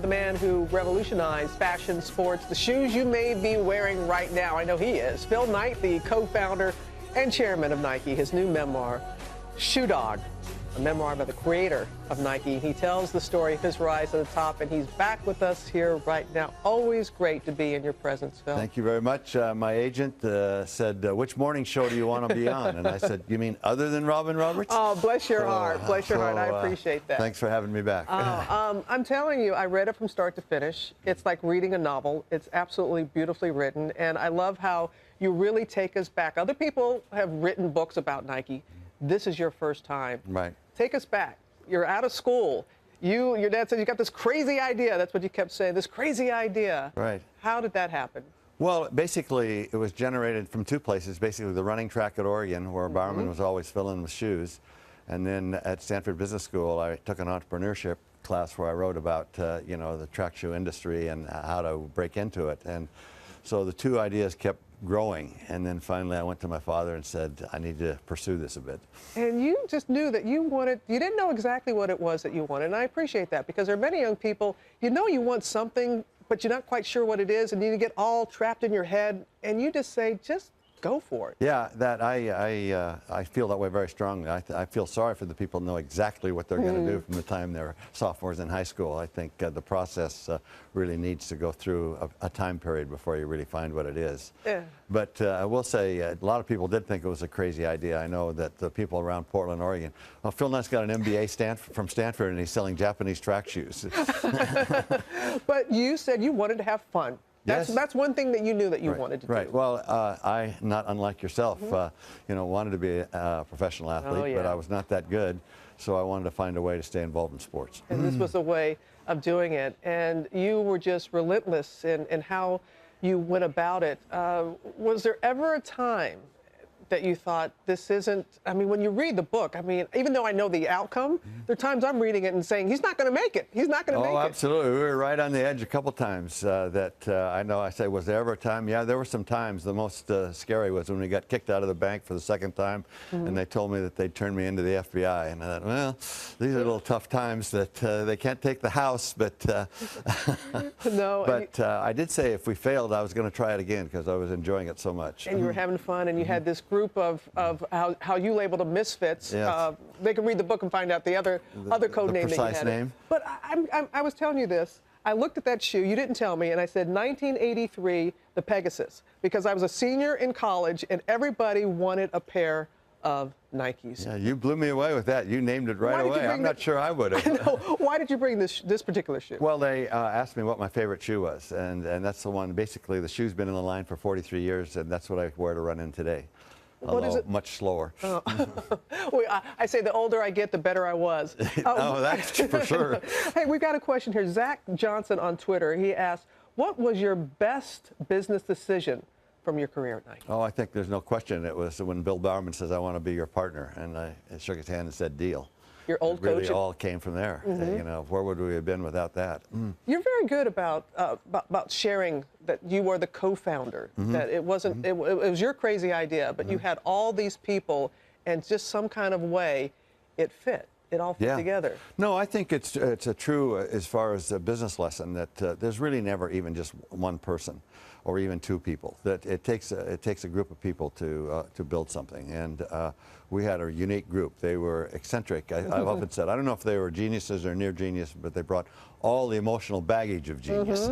The man who revolutionized fashion, sports, the shoes you may be wearing right now. I know he is. Phil Knight, the co-founder and chairman of Nike. His new memoir, Shoe Dog, a memoir by the creator of Nike. He tells the story of his rise to the top, and he's back with us here right now. Always great to be in your presence, Phil. Thank you very much. My agent said, which morning show do you want to be on? And I said, you mean other than Robin Roberts? Oh, bless your heart. Bless your heart. I appreciate that. Thanks for having me back. I'm telling you, I read it from start to finish. It's like reading a novel. It's absolutely beautifully written, and I love how you really take us back. Other people have written books about Nike. This is your first time. Right. Take us back. You're out of school. Your dad said you got this crazy idea. That's what you kept saying, this crazy idea. Right. How did that happen? Well, basically, it was generated from two places. Basically, the running track at Oregon, where Bowerman was always filling with shoes. And then at Stanford Business School, I took an entrepreneurship class where I wrote about, you know, the track shoe industry and how to break into it. And so the two ideas kept growing, and then finally I went to my father and said, I need to pursue this a bit. And you just knew that you didn't know exactly what it was that you wanted, and I appreciate that, because there are many young people, you know you want something, but you're not quite sure what it is, and you get all trapped in your head, and you just say, just go for it. Yeah, that I feel that way very strongly. I feel sorry for the people who know exactly what they're going to do from the time they're sophomores in high school. I think the process really needs to go through a time period before you really find what it is. Yeah. But I will say, a lot of people did think it was a crazy idea. I know that the people around Portland, Oregon, well, Phil Knight's got an MBA from Stanford, and he's selling Japanese track shoes. But you said you wanted to have fun. Yes. That's one thing that you knew that you wanted to do. Right. Well, I, not unlike yourself, you know, wanted to be a professional athlete, but I was not that good, so I wanted to find a way to stay involved in sports. And this was a way of doing it. And you were just relentless in how you went about it. Was there ever a time that you thought, this isn't, I mean, when you read the book, I mean, even though I know the outcome, there are times I'm reading it and saying, he's not going to make it. He's not going to make it. Oh, absolutely. We were right on the edge a couple times that I know I say, was there ever a time? Yeah, there were some times. The most scary was when we got kicked out of the bank for the second time, and they told me that they'd turn me into the FBI. And I thought, well, these are little tough times that they can't take the house, but no. But I did say if we failed, I was going to try it again because I was enjoying it so much. And you were having fun, and you had this group of how you labeled them misfits. Yes. They can read the book and find out the other code name that you had. Name. But I was telling you this. I looked at that shoe. You didn't tell me, and I said 1983, the Pegasus, because I was a senior in college, and everybody wanted a pair of Nikes. Yeah, you blew me away with that. You named it right away. I'm not sure I would have. No, why did you bring this particular shoe? Well, they asked me what my favorite shoe was, and that's the one. Basically, the shoe's been in the line for 43 years, and that's what I wear to run in today. What is it? Much slower. Oh. Well, I say the older I get, the better I was. Oh, that's for sure. Hey, we've got a question here. Zach Johnson on Twitter, he asked, what was your best business decision from your career at Nike? Oh, I think there's no question. It was when Bill Bowerman says, I want to be your partner, and I shook his hand and said, deal. Your old it really coach. all came from there. You know, where would we have been without that? You're very good about sharing that you were the co-founder. That it wasn't it was your crazy idea, but you had all these people, and just some kind of way, it fit. It all fit together. No, I think it's a true as far as a business lesson that there's really never even just one person or even two people. That it takes a group of people to build something, and we had a unique group. They were eccentric. I've often said, I don't know if they were geniuses or near genius, but they brought all the emotional baggage of genius.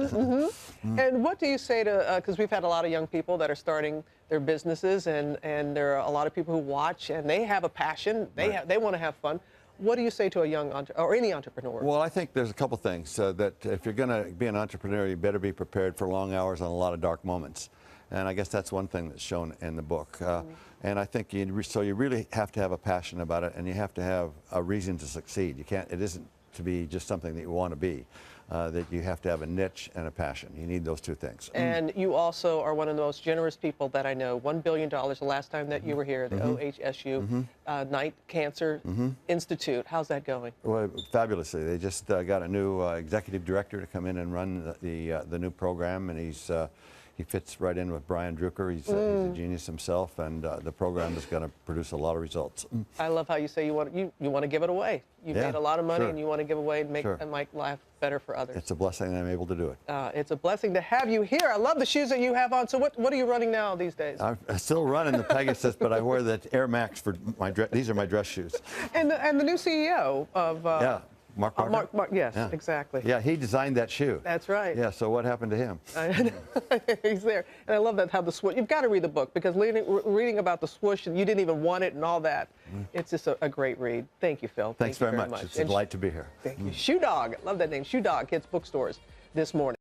And what do you say to, because we've had a lot of young people that are starting their businesses, and there are a lot of people who watch, and they have a passion. They want to have fun. What do you say to a young or any entrepreneur? Well, I think there's a couple things that if you're going to be an entrepreneur, you better be prepared for long hours and a lot of dark moments. And I guess that's one thing that's shown in the book. And I think you really have to have a passion about it, and you have to have a reason to succeed. You can't. It isn't to be just something that you want to be. That you have to have a niche and a passion. You need those two things. And you also are one of the most generous people that I know. $1 billion the last time that you were here, the OHSU Knight Cancer Institute. How's that going? Well, fabulously. They just got a new executive director to come in and run the new program, and he fits right in with Brian Drucker. He's a genius himself, and the program is going to produce a lot of results. I love how you say you want to give it away. You've made a lot of money, sure. and you want to give away and make Sure. life better for others. It's a blessing that I'm able to do it. It's a blessing to have you here. I love the shoes that you have on. So what are you running now these days? I'm still running the Pegasus, but I wear the Air Max for my these are my dress shoes. And the new CEO of Yeah, Mark Parker. Mark, yes, Yeah. exactly. Yeah, he designed that shoe. That's right. Yeah, so what happened to him? He's there. And I love that, how the swoosh, you've got to read the book, because reading about the swoosh and you didn't even want it and all that, it's just a great read. Thank you, Phil. Thanks Thank you very much. It's a And delight to be here. Thank you. Shoe Dog, love that name. Shoe Dog hits bookstores this morning.